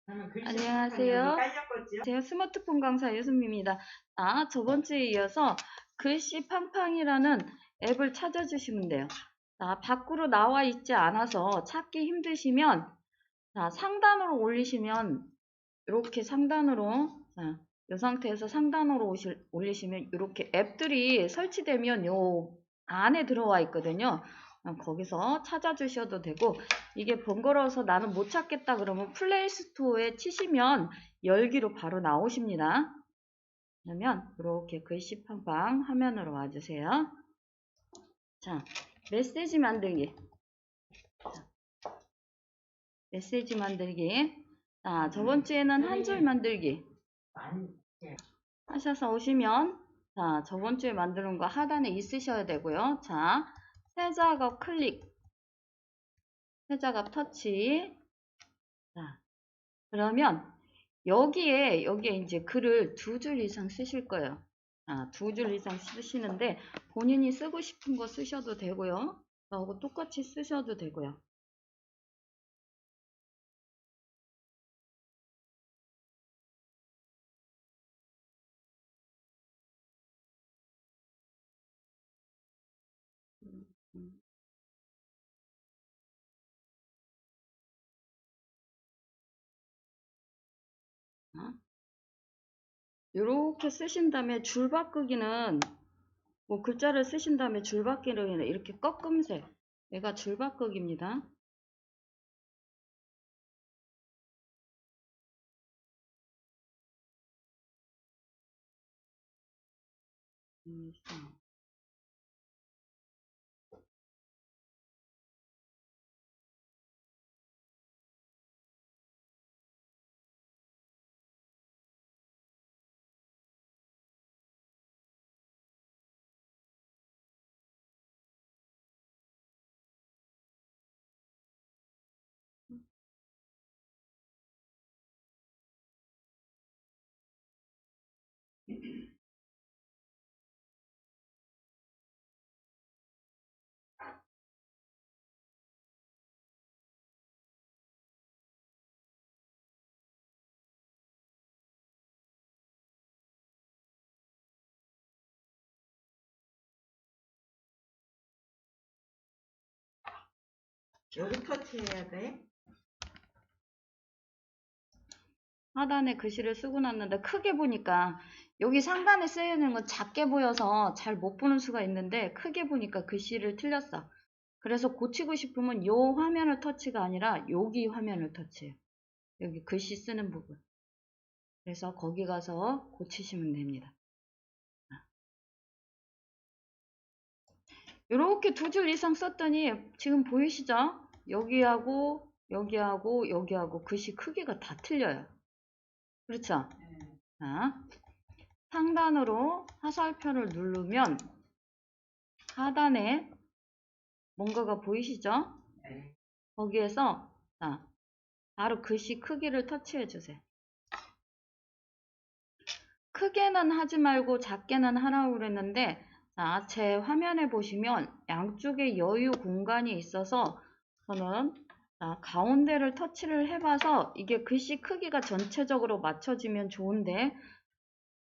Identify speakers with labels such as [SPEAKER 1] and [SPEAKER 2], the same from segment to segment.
[SPEAKER 1] 안녕하세요. 제가 스마트폰 강사 유승미입니다. 저번 주에 이어서 글씨 팡팡이라는 앱을 찾아주시면 돼요. 밖으로 나와 있지 않아서 찾기 힘드시면, 상단으로 올리시면, 이렇게 상단으로, 이 상태에서 상단으로 올리시면 이렇게 앱들이 설치되면 요 안에 들어와 있거든요. 거기서 찾아주셔도 되고, 이게 번거로워서 나는 못 찾겠다 그러면 플레이스토어에 치시면 열기로 바로 나오십니다. 그러면 이렇게 글씨 팡팡 화면으로 와주세요. 자, 메시지 만들기. 메시지 만들기. 저번 주에는 한 줄 만들기 하셔서 오시면, 저번 주에 만드는 거 하단에 있으셔야 되고요. 새 작업 클릭, 새 작업 터치. 그러면 여기에 이제 글을 2줄 이상 쓰실 거예요. 2줄 이상 쓰시는데 본인이 쓰고 싶은 거 쓰셔도 되고요. 저하고 똑같이 쓰셔도 되고요. 이렇게 쓰신 다음에 줄 바꾸기는, 뭐 글자를 쓰신 다음에 줄 바꾸기는 이렇게 꺾음새, 얘가 줄 바꾸기입니다.
[SPEAKER 2] 여기 터치해야 돼?
[SPEAKER 1] 하단에 글씨를 쓰고 났는데 크게 보니까 여기 상단에 쓰여 있는 건 작게 보여서 잘 못 보는 수가 있는데 크게 보니까 글씨를 틀렸어. 그래서 고치고 싶으면 요 화면을 터치가 아니라 여기 화면을 터치해요. 여기 글씨 쓰는 부분. 그래서 거기 가서 고치시면 됩니다. 이렇게 2줄 이상 썼더니 지금 보이시죠? 여기하고 여기하고 여기하고 글씨 크기가 다 틀려요. 그렇죠? 자, 상단으로 화살표를 누르면 하단에 뭔가가 보이시죠? 거기에서 바로 글씨 크기를 터치해 주세요. 크게는 하지 말고 작게는 하라고 그랬는데, 제 화면에 보시면 양쪽에 여유 공간이 있어서 저는 가운데를 터치를 해봐서 이게 글씨 크기가 전체적으로 맞춰지면 좋은데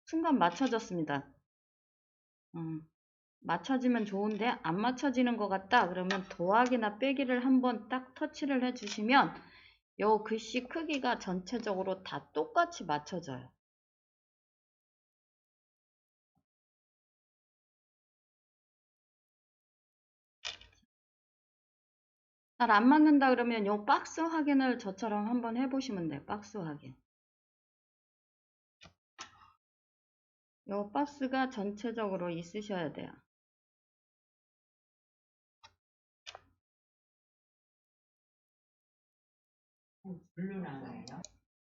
[SPEAKER 1] 순간 맞춰졌습니다. 맞춰지면 좋은데 안 맞춰지는 것 같다 그러면 더하기나 빼기를 한번 딱 터치를 해주시면 요 글씨 크기가 전체적으로 다 똑같이 맞춰져요. 잘 안 맞는다 그러면 요 박스 확인을 저처럼 한번 해보시면 돼요. 박스 확인. 요 박스가 전체적으로 있으셔야 돼요.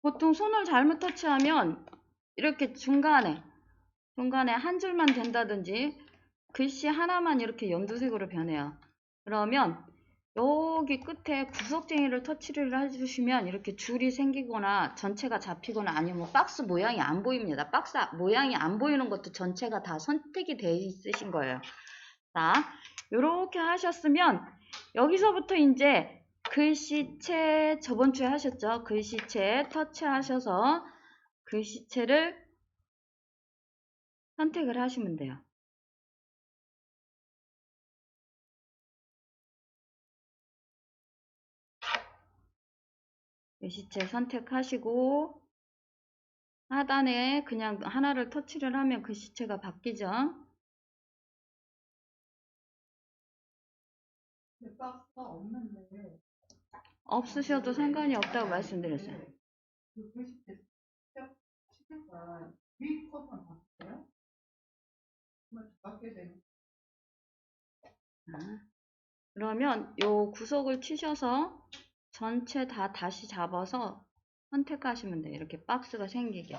[SPEAKER 1] 보통 손을 잘못 터치하면 이렇게 중간에 한 줄만 된다든지 글씨 하나만 이렇게 연두색으로 변해요. 그러면 여기 끝에 구석쟁이를 터치를 해주시면 이렇게 줄이 생기거나 전체가 잡히거나 아니면 박스 모양이 안 보입니다. 박스 모양이 안 보이는 것도 전체가 다 선택이 돼 있으신 거예요. 자, 이렇게 하셨으면 여기서부터 이제 글씨체 저번 주에 하셨죠? 글씨체 터치하셔서 글씨체를 선택을 하시면 돼요. 글씨체 선택하시고 하단에 그냥 하나를 터치를 하면 글씨체가 바뀌죠.
[SPEAKER 2] 박스가 없는데
[SPEAKER 1] 없으셔도 상관이 없다고 말씀드렸어요.
[SPEAKER 2] 그 글씨체 시켰다 위 컷만 바뀌어요? 정말 바뀌게 되는
[SPEAKER 1] 그러면 요 구석을 치셔서 전체 다 다시 잡아서 선택하시면 돼요. 이렇게 박스가 생기게.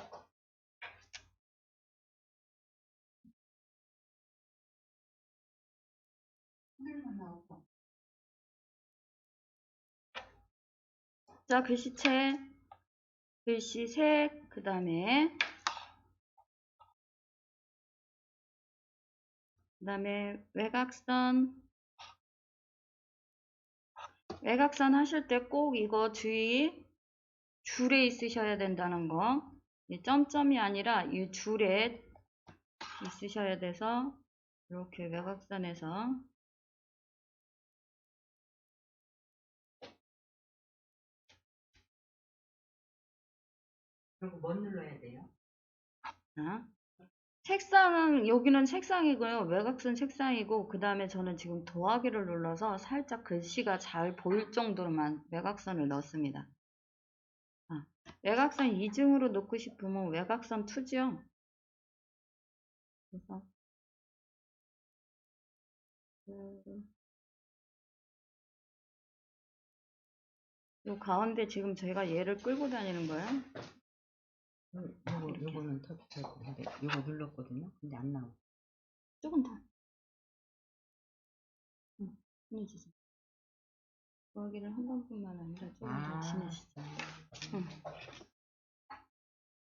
[SPEAKER 2] 하늘만 나오고
[SPEAKER 1] 자, 글씨체, 글씨색, 그 다음에 외곽선. 외곽선 하실 때 꼭 이거 주의, 줄에 있으셔야 된다는 거. 이 점점이 아니라 이 줄에 있으셔야 돼서 이렇게 외곽선에서
[SPEAKER 2] 그리고 뭐 눌러야 돼요?
[SPEAKER 1] 자, 색상은 여기는 색상이고요. 외곽선 색상이고 그 다음에 저는 지금 더하기를 눌러서 살짝 글씨가 잘 보일 정도로만 외곽선을 넣습니다. 외곽선 2중으로 놓고 싶으면 외곽선 2죠. 그래서 요 가운데 지금 저희가 얘를 끌고 다니는 거예요.
[SPEAKER 2] 요거는 터치할 건데 요거 눌렀거든요. 근데 안 나오고
[SPEAKER 1] 조금 더. 친해지세요. 더하기를 한 번뿐만 아니라 조금 더 친해지죠.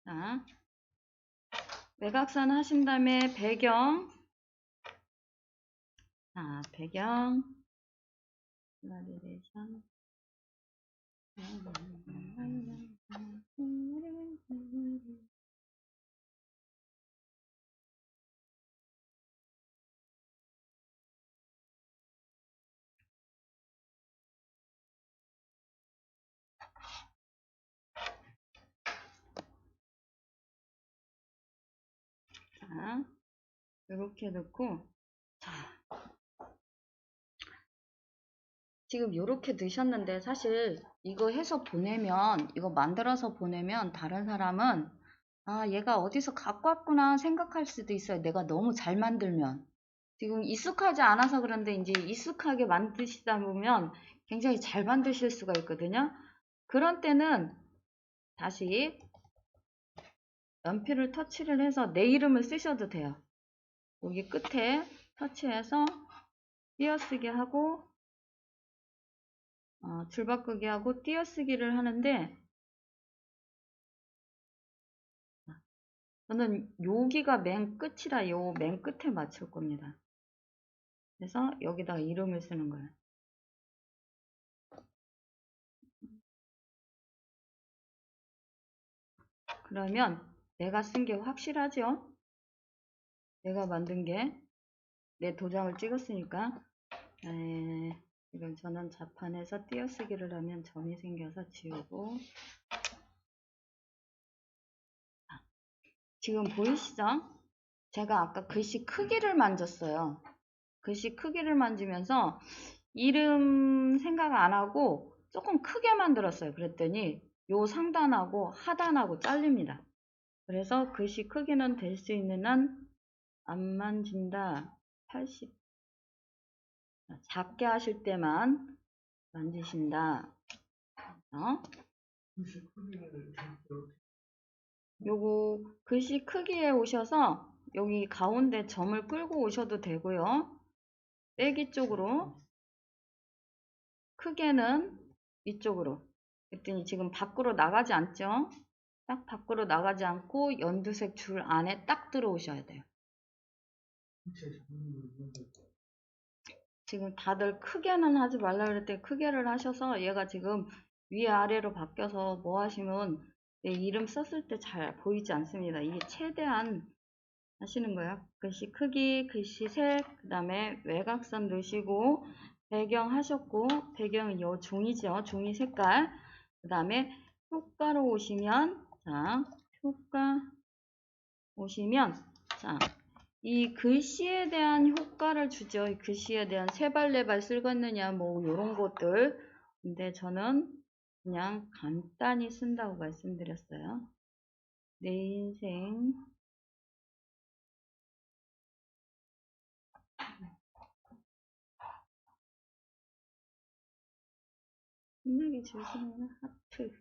[SPEAKER 1] 자, 외곽선 하신 다음에 배경. 자, 배경. 글라데이션. 자, 이렇게 넣고, 자, 지금 이렇게 넣으셨는데 사실 이거 해서 보내면, 이거 만들어서 보내면 다른 사람은 아, 얘가 어디서 갖고 왔구나 생각할 수도 있어요. 내가 너무 잘 만들면. 지금 익숙하지 않아서 그런데 이제 익숙하게 만드시다 보면 굉장히 잘 만드실 수가 있거든요. 그런 때는 다시 연필을 터치를 해서 내 이름을 쓰셔도 돼요. 여기 끝에 터치해서 띄어쓰기 하고 줄 바꾸기 하고 띄어쓰기를 하는데 저는 여기가 맨 끝이라 요 맨 끝에 맞출 겁니다. 그래서 여기다가 이름을 쓰는 거예요. 그러면 내가 쓴 게 확실하죠? 내가 만든 게 내 도장을 찍었으니까 이건 저는 자판에서 띄어쓰기를 하면 점이 생겨서 지우고 지금 보이시죠? 제가 아까 글씨 크기를 만졌어요. 글씨 크기를 만지면서 이름 생각 안 하고 조금 크게 만들었어요. 그랬더니 요 상단하고 하단하고 잘립니다. 그래서 글씨 크기는 될 수 있는 한 안 만진다. 80. 작게 하실 때만 만지신다. 요거 글씨 크기에 오셔서 여기 가운데 점을 끌고 오셔도 되고요. 빼기 쪽으로 크게는 이쪽으로. 그랬더니 지금 밖으로 나가지 않죠? 딱 밖으로 나가지 않고 연두색 줄 안에 딱 들어오셔야 돼요. 지금 다들 크게는 하지 말라 그랬더니 크게를 하셔서 얘가 지금 위아래로 바뀌어서 뭐 하시면 내 이름 썼을 때 잘 보이지 않습니다. 이게 최대한 하시는 거예요. 글씨 크기, 글씨 색, 그 다음에 외곽선 넣으시고 배경 하셨고 배경은 요 종이죠. 종이 색깔. 그 다음에 효과로 오시면 자 효과 오시면 자 이 글씨에 대한 효과를 주죠. 이 글씨에 대한 세발네발 쓸겠느냐 뭐 요런 것들. 근데 저는 그냥 간단히 쓴다고 말씀드렸어요. 내 인생 힘나게 주시면 하트.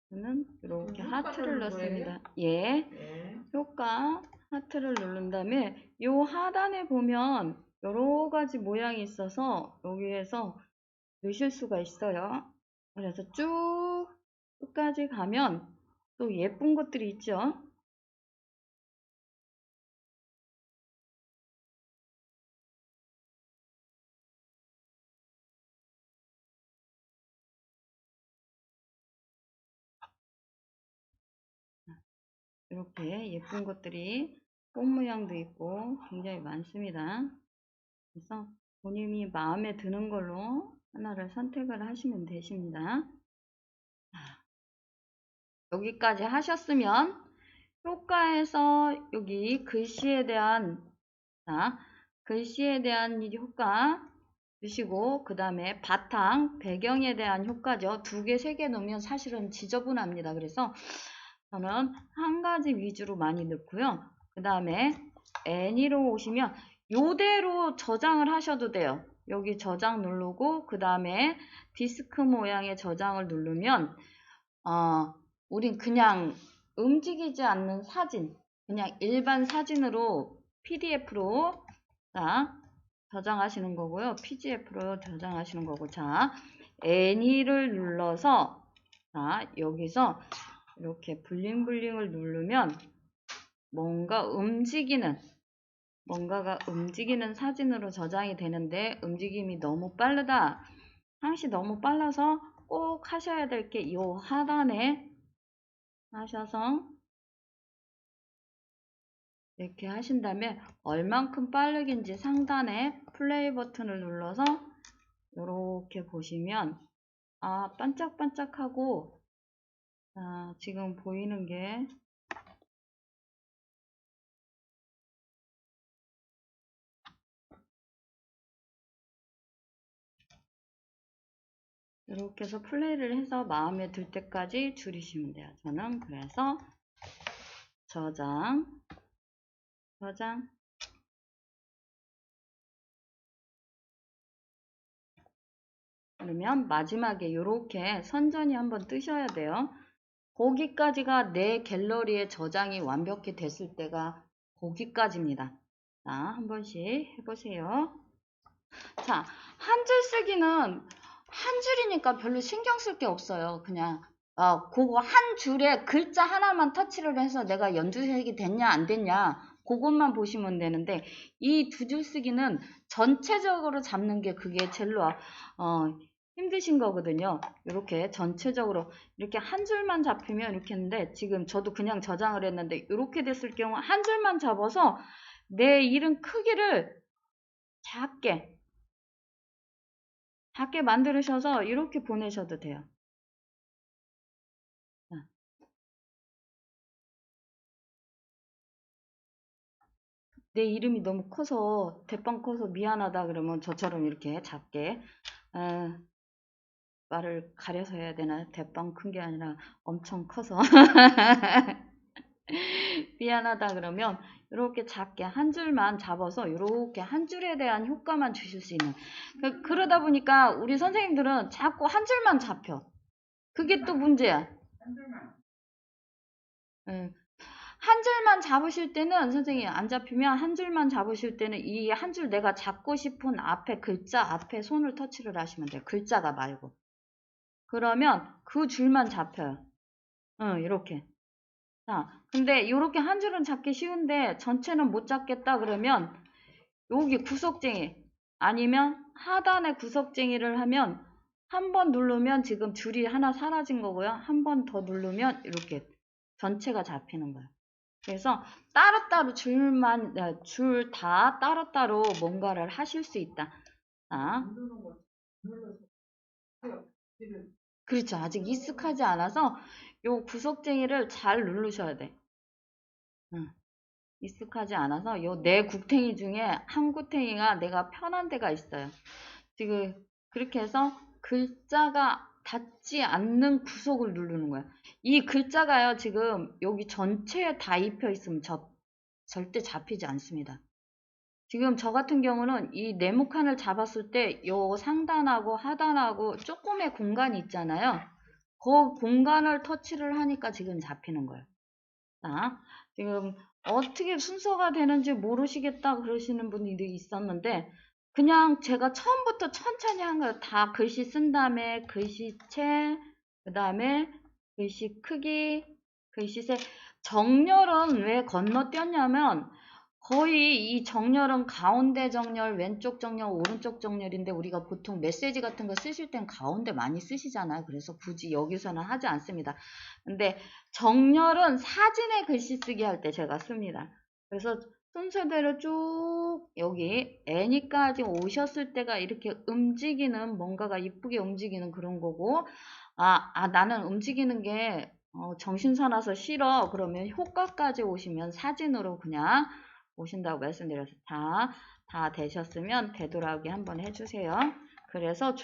[SPEAKER 1] 저는 이렇게 하트를 넣습니다. 예. 효과 하트를 누른 다음에 요 하단에 보면 여러 가지 모양이 있어서 여기에서 넣으실 수가 있어요. 그래서 쭉 끝까지 가면 또 예쁜 것들이 있죠. 이렇게 예쁜 것들이 꽃 모양도 있고 굉장히 많습니다. 그래서 본인이 마음에 드는 걸로 하나를 선택을 하시면 되십니다. 여기까지 하셨으면 효과에서 여기 글씨에 대한 글씨에 대한 효과 주시고 그 다음에 바탕 배경에 대한 효과죠. 2개, 3개 넣으면 사실은 지저분합니다. 그래서 저는 한 가지 위주로 많이 넣고요. 그 다음에 애니로 오시면 요대로 저장을 하셔도 돼요. 여기 저장 누르고 그 다음에 디스크 모양의 저장을 누르면 우린 그냥 움직이지 않는 사진, 그냥 일반 사진으로 PDF로 저장하시는 거고요. PGF로 저장하시는 거고, 자, 애니를 눌러서 여기서 이렇게 블링블링을 누르면 뭔가가 움직이는 사진으로 저장이 되는데 움직임이 너무 빠르다. 항시 너무 빨라서 꼭 하셔야 될 게 이 하단에 하셔서 이렇게 하신 다음에 얼만큼 빠르긴지 상단에 플레이 버튼을 눌러서 이렇게 보시면 반짝반짝하고 지금 보이는 게 이렇게 해서 플레이를 해서 마음에 들 때까지 줄이시면 돼요. 저는 그래서 저장 그러면 마지막에 이렇게 선전이 한번 뜨셔야 돼요. 거기까지가 내 갤러리에 저장이 완벽히 됐을 때가 거기까지입니다. 자, 한 번씩 해보세요. 자, 한 줄 쓰기는 한 줄이니까 별로 신경 쓸 게 없어요. 그냥 그거 한 줄에 글자 하나만 터치를 해서 내가 연두색이 됐냐 안 됐냐 그것만 보시면 되는데 이 2줄 쓰기는 전체적으로 잡는 게 그게 제일 힘드신 거거든요. 이렇게 전체적으로 이렇게 한 줄만 잡히면 이렇게 했는데 지금 저도 그냥 저장을 했는데 이렇게 됐을 경우 한 줄만 잡아서 내 이름 크기를 작게 만드셔서 이렇게 보내셔도 돼요. 내 이름이 너무 커서 대빵 커서 미안하다 그러면 저처럼 이렇게 작게 말을 가려서 해야 되나? 대빵 큰 게 아니라 엄청 커서 미안하다 그러면 이렇게 작게 한 줄만 잡아서 이렇게 한 줄에 대한 효과만 주실 수 있는 그러다 보니까 우리 선생님들은 자꾸 한 줄만 잡혀. 그게 또 문제야. 한 줄만 잡으실 때는 선생님 안 잡히면 한 줄만 잡으실 때는 이 한 줄 내가 잡고 싶은 앞에 글자 앞에 손을 터치를 하시면 돼요. 글자가 말고. 그러면 그 줄만 잡혀요. 이렇게. 자, 근데 이렇게 한 줄은 잡기 쉬운데 전체는 못 잡겠다 그러면 여기 구석쟁이 아니면 하단에 구석쟁이를 하면 한 번 누르면 지금 줄이 하나 사라진 거고요. 한 번 더 누르면 이렇게 전체가 잡히는 거예요. 그래서 따로따로 줄 다 따로따로 뭔가를 하실 수 있다. 자, 그렇죠. 아직 익숙하지 않아서 요 구석쟁이를 잘 누르셔야 돼. 익숙하지 않아서 요 네 구탱이 중에 한 구탱이가 내가 편한 데가 있어요. 지금 그렇게 해서 글자가 닿지 않는 구석을 누르는 거야. 이 글자가요, 지금 여기 전체에 다 입혀 있으면 절대 잡히지 않습니다. 지금 저 같은 경우는 이 네모칸을 잡았을 때 요 상단하고 하단하고 조금의 공간이 있잖아요. 그 공간을 터치를 하니까 지금 잡히는 거예요. 자, 지금 어떻게 순서가 되는지 모르시겠다 그러시는 분들이 있었는데 그냥 제가 처음부터 천천히 한 거예요. 다 글씨 쓴 다음에 글씨체, 그 다음에 글씨 크기, 글씨색. 정렬은 왜 건너뛰었냐면 거의 이 정렬은 가운데 정렬, 왼쪽 정렬, 오른쪽 정렬인데 우리가 보통 메시지 같은 거 쓰실 땐 가운데 많이 쓰시잖아요. 그래서 굳이 여기서는 하지 않습니다. 근데 정렬은 사진에 글씨 쓰기 할 때 제가 씁니다. 그래서 순서대로 쭉 여기 애니까지 오셨을 때가 이렇게 움직이는 뭔가가 이쁘게 움직이는 그런 거고 나는 움직이는 게 정신사나서 싫어. 그러면 효과까지 오시면 사진으로 그냥 오신다고 말씀드렸어요. 다 되셨으면 되돌아오기 한번 해주세요. 그래서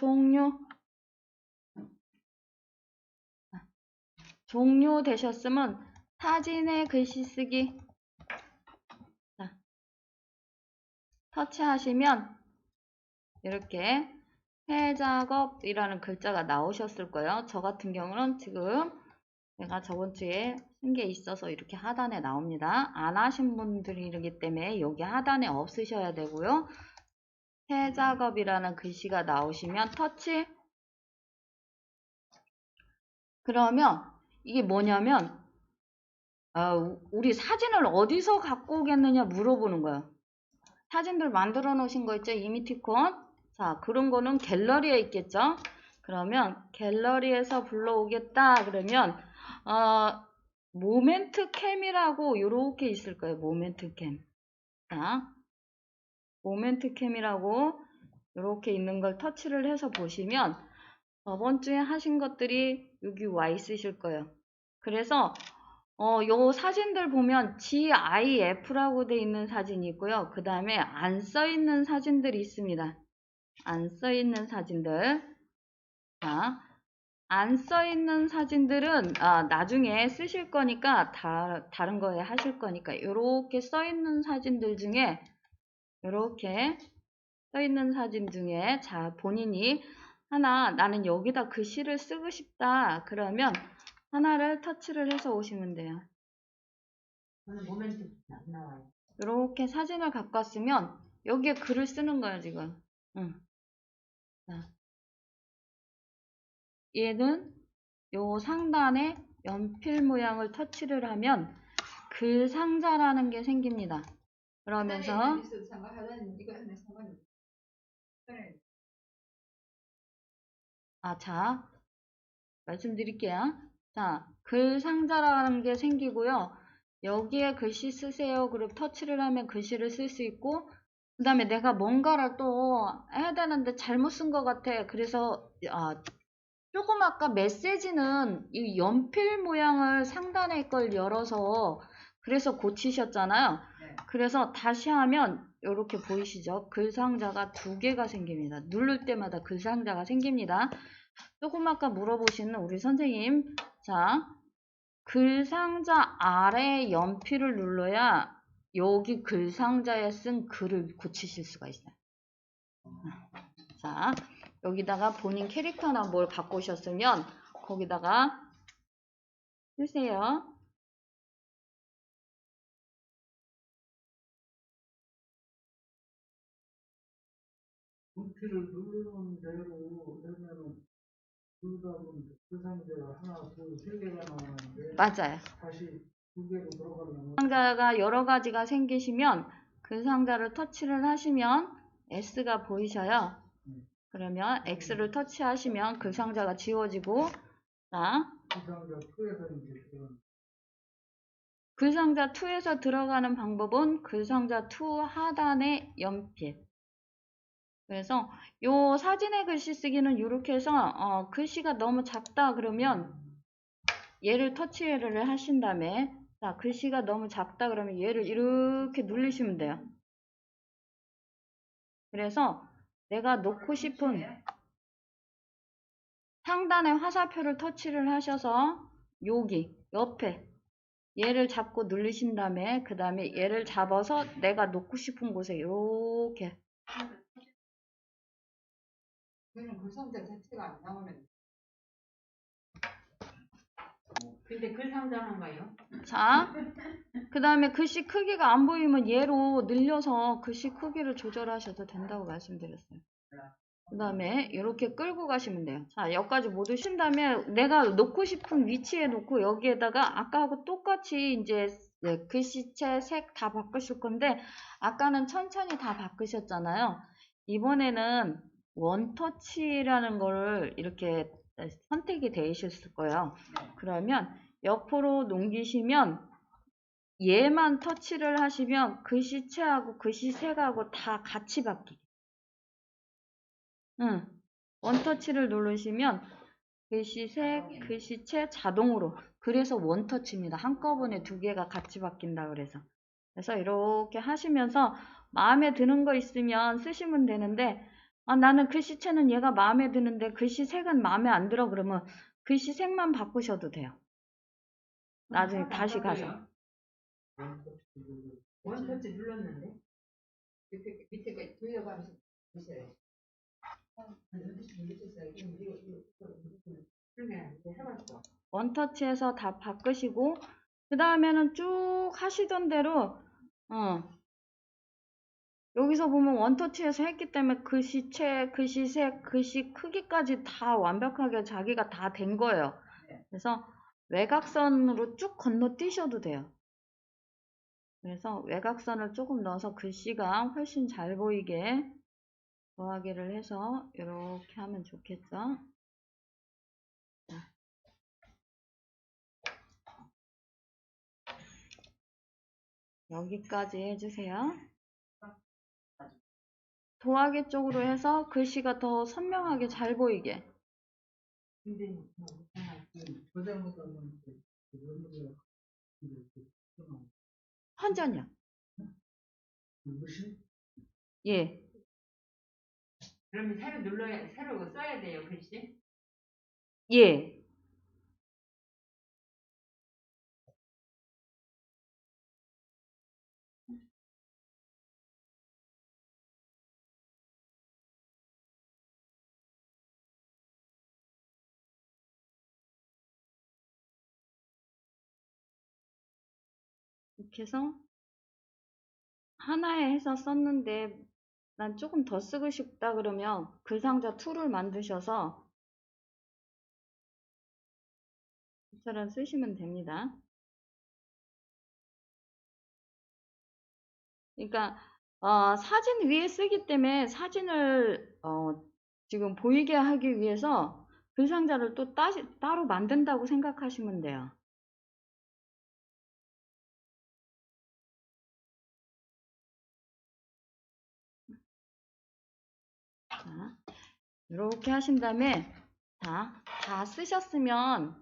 [SPEAKER 1] 종료 되셨으면 사진에 글씨 쓰기 터치하시면 이렇게 해작업이라는 글자가 나오셨을 거예요. 저 같은 경우는 지금 제가 저번 주에 쓴 게 있어서 이렇게 하단에 나옵니다. 안 하신 분들이기 때문에 여기 하단에 없으셔야 되고요. 해작업이라는 글씨가 나오시면 터치. 그러면 이게 뭐냐면 우리 사진을 어디서 갖고 오겠느냐 물어보는 거예요. 사진들 만들어 놓으신 거 있죠? 이미티콘. 자, 그런 거는 갤러리에 있겠죠? 그러면 갤러리에서 불러오겠다 그러면 모멘트 캠이라고 이렇게 있을 거예요. 모멘트 캠. 자, 모멘트 캠이라고 이렇게 있는 걸 터치를 해서 보시면 저번 주에 하신 것들이 여기 와 있으실 거예요. 그래서 요 사진들 보면 GIF라고 돼 있는 사진이 있고요. 그 다음에 안 써 있는 사진들이 있습니다. 안 써 있는 사진들. 자, 안 써 있는 사진들은 나중에 쓰실 거니까 다른 거에 하실 거니까 이렇게 써 있는 사진들 중에 이렇게 써 있는 사진 중에 자 본인이 하나 나는 여기다 글씨를 쓰고 싶다 그러면 하나를 터치를 해서 오시면 돼요.
[SPEAKER 2] 저는 모멘트 안 나와요.
[SPEAKER 1] 이렇게 사진을 갖고 왔으면 여기에 글을 쓰는 거예요 지금. 응. 자, 얘는 요 상단에 연필 모양을 터치를 하면 글 상자라는 게 생깁니다. 그러면서 자 말씀드릴게요. 자, 글 상자라는 게 생기고요. 여기에 글씨 쓰세요. 그리고 터치를 하면 글씨를 쓸 수 있고 그 다음에 내가 뭔가를 또 해야 되는데 잘못 쓴 것 같아. 그래서 조금 아까 메시지는 이 연필 모양을 상단에 걸 열어서 그래서 고치셨잖아요.
[SPEAKER 2] 네.
[SPEAKER 1] 그래서 다시 하면 이렇게 보이시죠? 글 상자가 두 개가 생깁니다. 누를 때마다 글 상자가 생깁니다. 조금 아까 물어보시는 우리 선생님, 자, 글 상자 아래 연필을 눌러야 여기 글 상자에 쓴 글을 고치실 수가 있어요. 자, 여기다가 본인 캐릭터나 뭘 갖고 오셨으면 거기다가 쓰세요.
[SPEAKER 3] 연필을 누르는 대로 하면은 누르다 보면 그 상자가 하나, 둘, 세 개가 나오는데
[SPEAKER 1] 맞아요.
[SPEAKER 3] 다시 두 개로 들어가려면
[SPEAKER 1] 상자가 여러 가지가 생기시면 그 상자를 터치를 하시면 S가 보이셔요? 그러면 X를 터치하시면 그 상자가 지워지고, 자,
[SPEAKER 3] 구상자 2에서 이제 그런
[SPEAKER 1] 그 상자 2에서 들어가는 방법은 그 상자 2 하단의 연필. 그래서 요 사진의 글씨 쓰기는 이렇게 해서 글씨가 너무 작다 그러면 얘를 터치를 하신 다음에, 자, 글씨가 너무 작다 그러면 얘를 이렇게 누르시면 돼요. 그래서 내가 놓고 싶은 상단의 화살표를 터치를 하셔서 여기 옆에 얘를 잡고 누르신 다음에 그 다음에 얘를 잡아서 내가 놓고 싶은 곳에 이렇게.
[SPEAKER 2] 그는 글상자 자체가 안 나오는. 근데 글상자는가요?
[SPEAKER 1] 자, 그 다음에 글씨 크기가 안 보이면 얘로 늘려서 글씨 크기를 조절하셔도 된다고 말씀드렸어요. 그 다음에 이렇게 끌고 가시면 돼요. 자, 여기까지 모두 신 다음에 내가 놓고 싶은 위치에 놓고 여기에다가 아까하고 똑같이 이제 글씨체 색 다 바꾸실 건데, 아까는 천천히 다 바꾸셨잖아요. 이번에는 원터치라는 거를 이렇게 선택이 되어 있을 거예요. 그러면 옆으로 넘기시면 얘만 터치를 하시면 글씨체하고 글씨색하고 다 같이 바뀌게. 원터치를 누르시면 글씨색, 글씨체 자동으로. 그래서 원터치입니다. 한꺼번에 두 개가 같이 바뀐다 그래서. 그래서 이렇게 하시면서 마음에 드는 거 있으면 쓰시면 되는데, 나는 글씨체는 얘가 마음에 드는데 글씨색은 마음에 안 들어 그러면 글씨색만 바꾸셔도 돼요. 나중에 다시 가서.
[SPEAKER 2] 원터치 눌렀는데 밑에까지 돌려가면서 보세요.
[SPEAKER 1] 원터치에서 다 바꾸시고 그 다음에는 쭉 하시던 대로 여기서 보면 원터치에서 했기 때문에 글씨체, 글씨색, 글씨 크기까지 다 완벽하게 자기가 다 된 거예요. 그래서 외곽선으로 쭉 건너뛰셔도 돼요. 그래서 외곽선을 조금 넣어서 글씨가 훨씬 잘 보이게 더하기를 해서 이렇게 하면 좋겠죠. 여기까지 해주세요. 더하기 쪽으로 해서 글씨가 더 선명하게 잘 보이게.
[SPEAKER 2] 근데
[SPEAKER 3] 저장보다는
[SPEAKER 1] 환전이요.
[SPEAKER 3] 무시?
[SPEAKER 1] 예.
[SPEAKER 2] 그러면 새로 써야 돼요, 글씨?
[SPEAKER 1] 예. 이렇게 해서 하나에 해서 썼는데 난 조금 더 쓰고 싶다 그러면 글상자 2를 만드셔서 이처럼 쓰시면 됩니다. 그러니까 사진 위에 쓰기 때문에 사진을 지금 보이게 하기 위해서 글상자를 또 따로 만든다고 생각하시면 돼요. 자, 이렇게 하신 다음에 다 쓰셨으면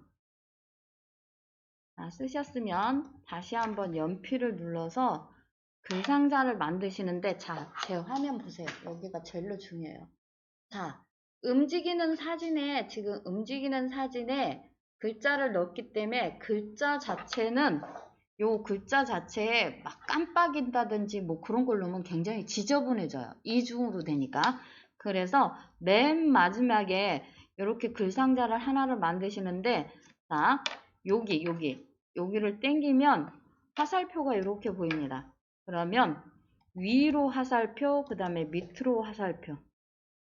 [SPEAKER 1] 다시 한번 연필을 눌러서 글상자를 만드시는데, 자, 제 화면 보세요. 여기가 제일 중요해요. 자, 지금 움직이는 사진에 글자를 넣었기 때문에 글자 자체는 요 글자 자체에 막 깜빡인다든지 뭐 그런 걸 넣으면 굉장히 지저분해져요. 이중으로 되니까. 그래서 맨 마지막에 이렇게 글상자를 하나를 만드시는데, 자, 여기를 당기면 화살표가 이렇게 보입니다. 그러면 위로 화살표, 그 다음에 밑으로 화살표.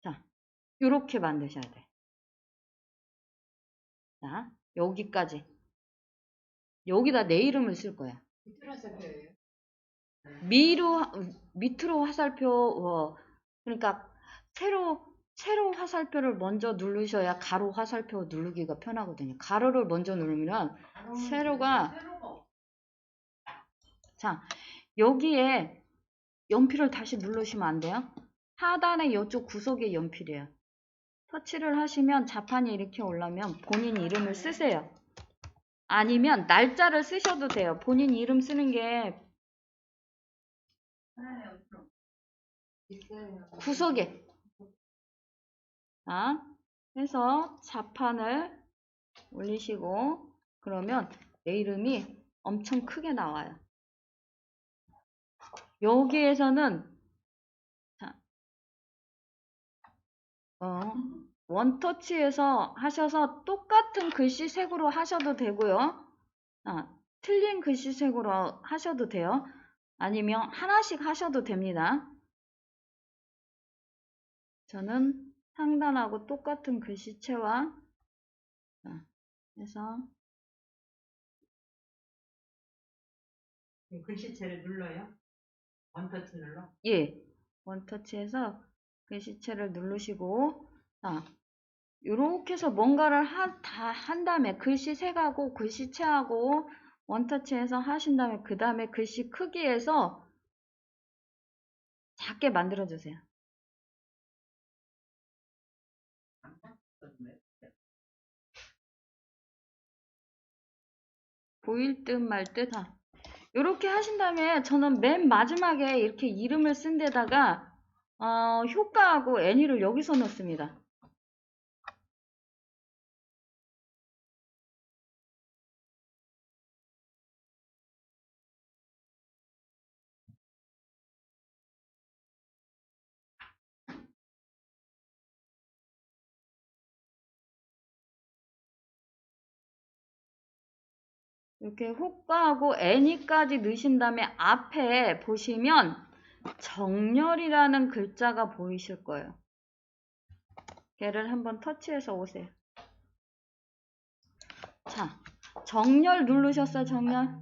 [SPEAKER 1] 자, 이렇게 만드셔야 돼. 자, 여기까지. 여기다 내 이름을 쓸 거야.
[SPEAKER 2] 밑으로 화살표예요.
[SPEAKER 1] 밑으로 화살표, 그러니까 세로 화살표를 먼저 누르셔야 가로 화살표 누르기가 편하거든요. 가로를 먼저 누르면 세로가 자 여기에 연필을 다시 누르시면 안 돼요. 하단에 이쪽 구석에 연필이에요. 터치를 하시면 자판이 이렇게 올라오면 본인 이름을 쓰세요. 아니면 날짜를 쓰셔도 돼요. 본인 이름 쓰는 게 구석에 해서 자판을 올리시고 그러면 내 이름이 엄청 크게 나와요. 여기에서는 원터치에서 하셔서 똑같은 글씨색으로 하셔도 되고요. 틀린 글씨색으로 하셔도 돼요. 아니면 하나씩 하셔도 됩니다. 저는 상단하고 똑같은 글씨체와 해서
[SPEAKER 2] 글씨체를 눌러요? 원터치 눌러?
[SPEAKER 1] 예, 원터치해서 글씨체를 누르시고 요렇게 해서 뭔가를 다 한 다음에 글씨색하고 글씨체하고 원터치해서 하신 다음에 그 다음에 글씨 크기에서 작게 만들어 주세요. 보일 듯 말 듯. 요렇게 하신 다음에 저는 맨 마지막에 이렇게 이름을 쓴 데다가 효과하고 애니를 여기서 넣습니다. 이렇게 호가하고 애니까지 넣으신 다음에 앞에 보시면 정렬이라는 글자가 보이실 거예요. 걔를 한번 터치해서 오세요. 자, 정렬 누르셨어요? 정렬?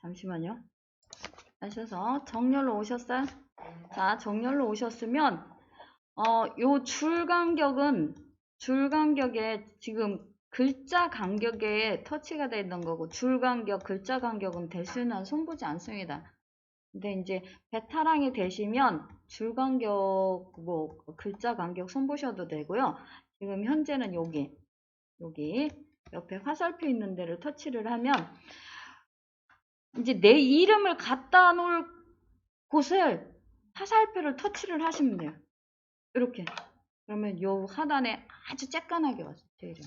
[SPEAKER 1] 잠시만요. 하셔서 정렬로 오셨어요? 자, 정렬로 오셨으면 요 줄 간격에 지금 글자 간격에 터치가 되어 있는 거고 줄 간격, 글자 간격은 대수는 손보지 않습니다. 근데 이제 베타랑이 되시면 줄 간격, 글자 간격 손보셔도 되고요. 지금 현재는 여기 옆에 화살표 있는 데를 터치를 하면 이제 내 이름을 갖다 놓을 곳을 화살표를 터치를 하시면 돼요. 이렇게. 그러면 요 하단에 아주 쬐깐하게 왔어요. 제 이름.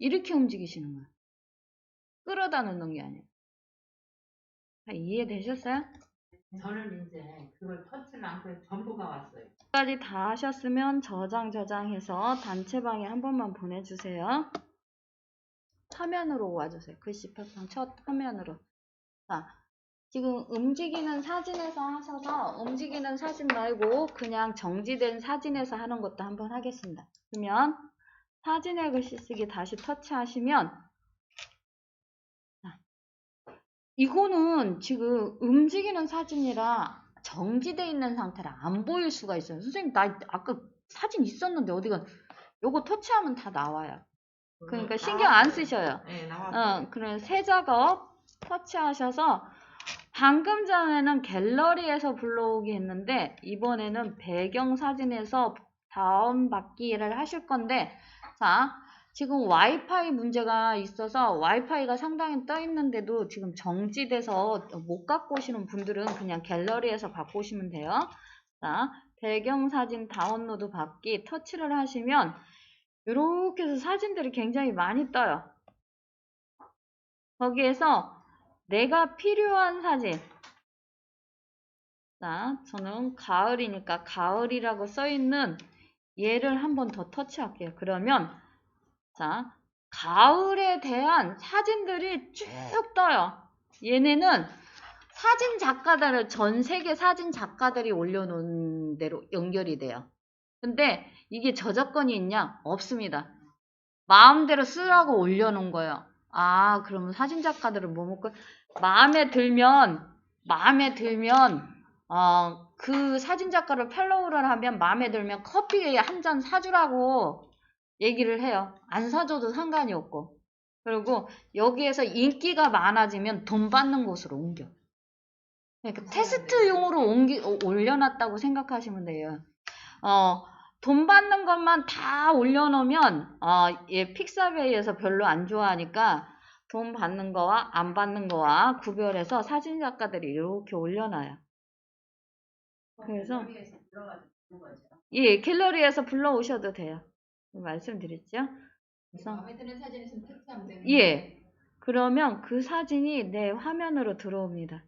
[SPEAKER 1] 이렇게 움직이시는 거예요. 끌어다 놓는 게 아니에요. 이해되셨어요?
[SPEAKER 2] 저는 이제 그걸 터치를 않고 전부가 왔어요.
[SPEAKER 1] 까지 다 하셨으면 저장해서 단체방에 한 번만 보내주세요. 화면으로 와주세요. 글씨 표창 첫 화면으로. 자, 지금 움직이는 사진에서 하셔서 움직이는 사진 말고 그냥 정지된 사진에서 하는 것도 한번 하겠습니다. 그러면 사진의 글씨 쓰기 다시 터치하시면 이거는 지금 움직이는 사진이라 정지되어 있는 상태라 안 보일 수가 있어요. 선생님 나 아까 사진 있었는데 어디가 요거 터치하면 다 나와요. 그러니까 신경 안 쓰셔요.
[SPEAKER 2] 네, 나왔어요.
[SPEAKER 1] 그래 새 작업 터치하셔서 방금 전에는 갤러리에서 불러오기 했는데 이번에는 배경사진에서 다운받기를 하실 건데 자 지금 와이파이 문제가 있어서 와이파이가 상당히 떠 있는데도 지금 정지돼서 못 갖고 오시는 분들은 그냥 갤러리에서 갖고 오시면 돼요. 자 배경사진 다운로드 받기 터치를 하시면 이렇게 해서 사진들이 굉장히 많이 떠요. 거기에서 내가 필요한 사진. 자, 저는 가을이니까 가을이라고 써있는 얘를 한 번 더 터치할게요. 그러면 자, 가을에 대한 사진들이 쭉 떠요. 얘네는 사진 작가들을 전 세계 사진 작가들이 올려놓은 대로 연결이 돼요. 근데 이게 저작권이 있냐? 없습니다. 마음대로 쓰라고 올려놓은 거예요. 그러면 사진 작가들은 뭐 먹고 마음에 들면 그 사진작가를 팔로우를 하면 마음에 들면 커피 한 잔 사주라고 얘기를 해요. 안 사줘도 상관이 없고. 그리고 여기에서 인기가 많아지면 돈 받는 곳으로 옮겨. 그러니까 테스트용으로 올려놨다고 생각하시면 돼요. 돈 받는 것만 다 올려놓으면, 얘 픽사베이에서 별로 안 좋아하니까 돈 받는 거와 안 받는 거와 구별해서 사진작가들이 이렇게 올려놔요. 그래서, 예, 갤러리에서 불러오셔도 돼요. 말씀드렸죠? 그래서,
[SPEAKER 2] 마음에 드는 사진 있으면 탭하면 되는
[SPEAKER 1] 예. 그러면 그 사진이 내 화면으로 들어옵니다.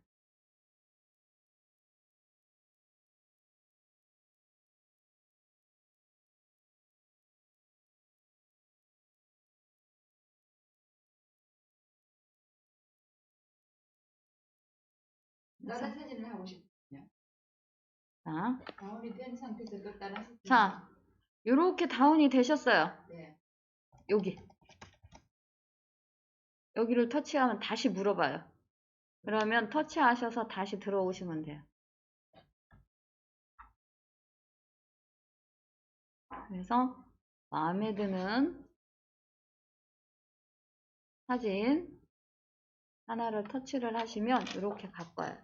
[SPEAKER 2] 다른 사진을 하고 싶거든요.
[SPEAKER 1] 자,
[SPEAKER 2] 다운이 된 상태에서 또 다른 사진.
[SPEAKER 1] 자, 요렇게 다운이 되셨어요.
[SPEAKER 2] 네.
[SPEAKER 1] 여기를 터치하면 다시 물어봐요. 그러면 터치하셔서 다시 들어오시면 돼요. 그래서 마음에 드는 사진 하나를 터치를 하시면 이렇게 바꿔요.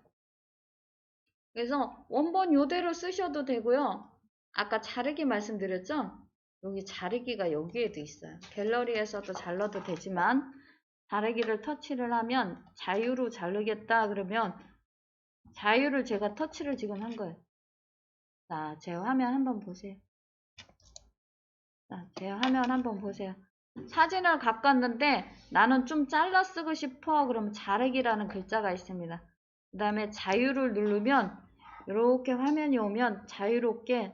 [SPEAKER 1] 그래서 원본 이대로 쓰셔도 되고요. 아까 자르기 말씀드렸죠? 여기 자르기가 여기에도 있어요. 갤러리에서도 잘라도 되지만 자르기를 터치를 하면 자유로 자르겠다 그러면 자유를 제가 터치를 지금 한 거예요. 자, 제 화면 한번 보세요. 자, 제 화면 한번 보세요. 사진을 가꿨는데 나는 좀 잘라 쓰고 싶어. 그러면 자르기라는 글자가 있습니다. 그 다음에 자유를 누르면 이렇게 화면이 오면 자유롭게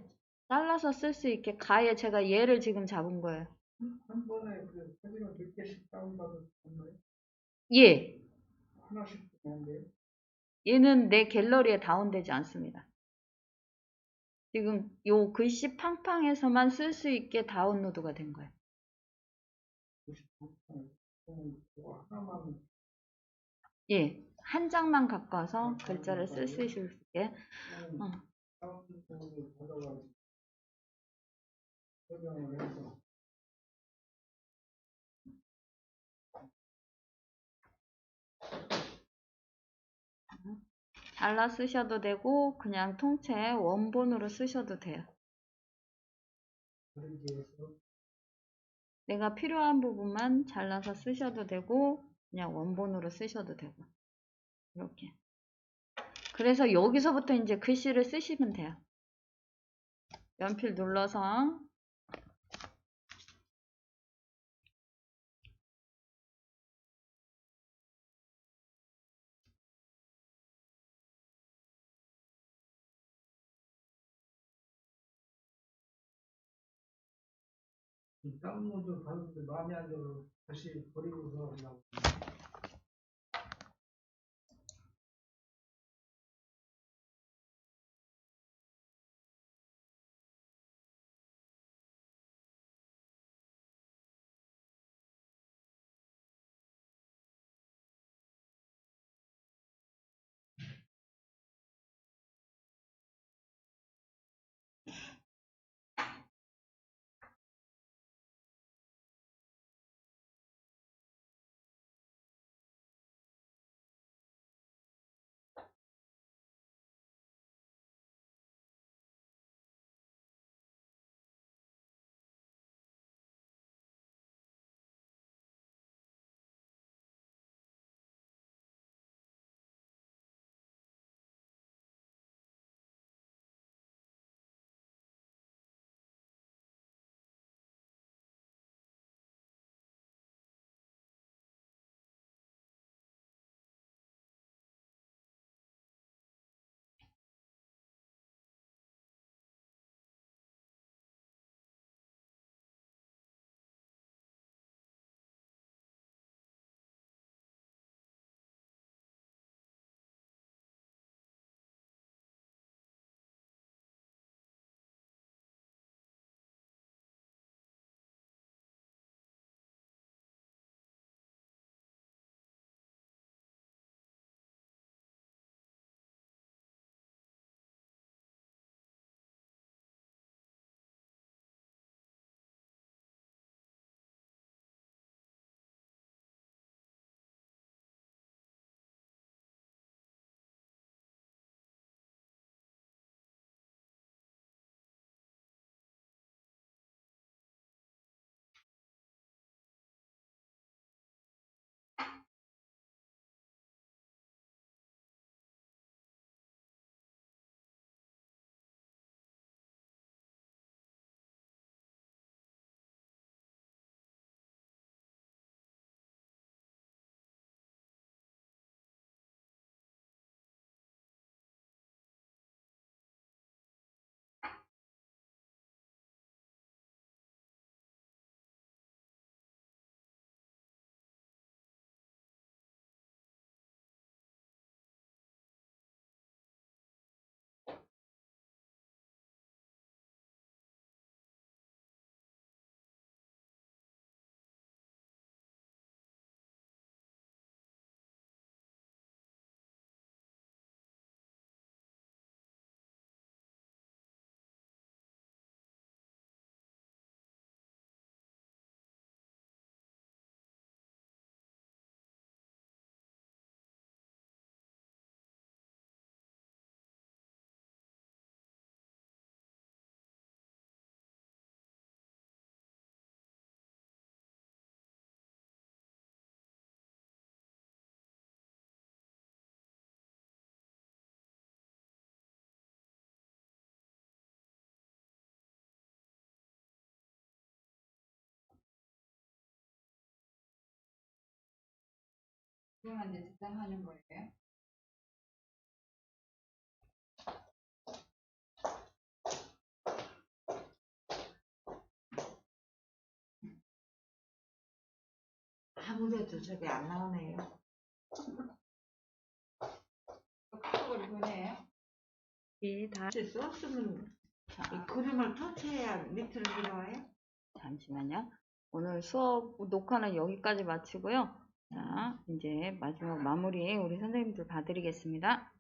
[SPEAKER 1] 잘라서 쓸 수 있게 가에 제가 얘를 지금 잡은 거예요.
[SPEAKER 3] 한 번에 그 사진을 몇 개씩 다운받을 수 있나요?
[SPEAKER 1] 예.
[SPEAKER 3] 하나씩 되는데.
[SPEAKER 1] 얘는 내 갤러리에 다운되지 않습니다. 지금 요 글씨 팡팡에서만 쓸 수 있게 다운로드가 된 거예요.
[SPEAKER 3] 하나만.
[SPEAKER 1] 예. 한 장만 갖고 와서 글자를 쓸 수 있게.
[SPEAKER 3] 설명을 해서.
[SPEAKER 1] 잘라 쓰셔도 되고 그냥 통째 원본으로 쓰셔도 돼요. 내가 필요한 부분만 잘라서 쓰셔도 되고 그냥 원본으로 쓰셔도 되고 이렇게. 그래서 여기서부터 이제 글씨를 쓰시면 돼요. 연필 눌러서
[SPEAKER 3] 다운로드 받는데 마음에 안 들어 다시 버리고서 하려고.
[SPEAKER 2] 그러면 이제 저장하는 거예요.
[SPEAKER 4] 아무래도 저게 안 나오네요.
[SPEAKER 2] 카톡으로 보내요.
[SPEAKER 1] 이 다,
[SPEAKER 4] 썼으면 이
[SPEAKER 1] 자,
[SPEAKER 4] 그림을 터치해야 밑으로 들어와요?
[SPEAKER 1] 잠시만요. 오늘 수업 녹화는 여기까지 마치고요. 자, 이제 마지막 마무리 우리 선생님들 봐드리겠습니다.